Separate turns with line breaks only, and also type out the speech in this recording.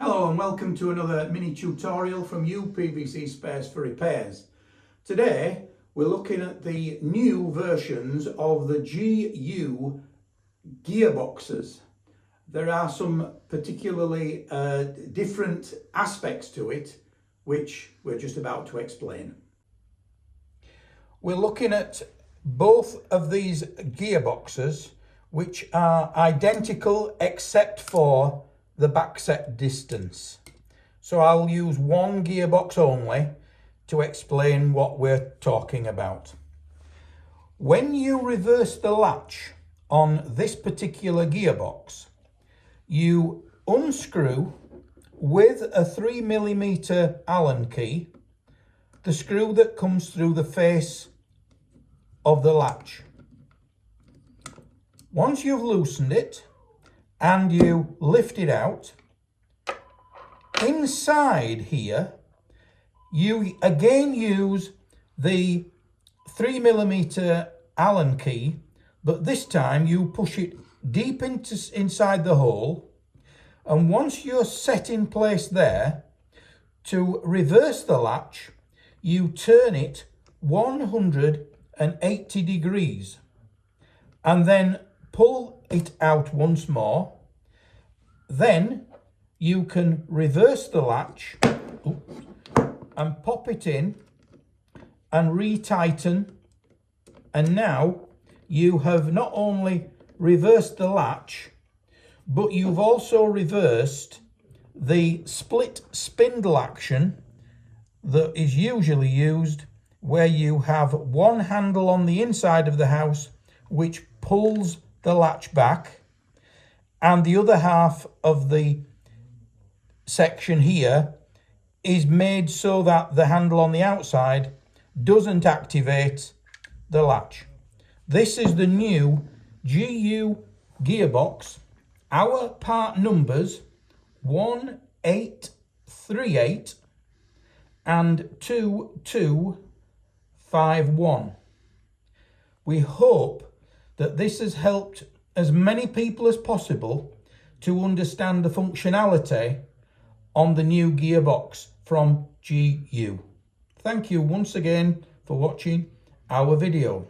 Hello and welcome to another mini tutorial from PVC Spares for Repairs. Today we're looking at the new versions of the GU gearboxes. There are some particularly different aspects to it which we're just about to explain. We're looking at both of these gearboxes which are identical except for the backset distance. So I'll use one gearbox only to explain what we're talking about. When you reverse the latch on this particular gearbox, you unscrew with a 3mm Allen key the screw that comes through the face of the latch. Once you've loosened it and you lift it out, inside here you again use the 3mm Allen key, but this time you push it deep inside the hole, and once you're set in place there, to reverse the latch you turn it 180 degrees and then pull it out once more. Then you can reverse the latch and pop it in and retighten, and now you have not only reversed the latch, but you've also reversed the split spindle action that is usually used, where you have one handle on the inside of the house which pulls the latch back, and the other half of the section here is made so that the handle on the outside doesn't activate the latch. This is the new GU gearbox. Our part numbers 1838 and 2251. We hope that this has helped as many people as possible to understand the functionality on the new gearbox from GU. Thank you once again for watching our video.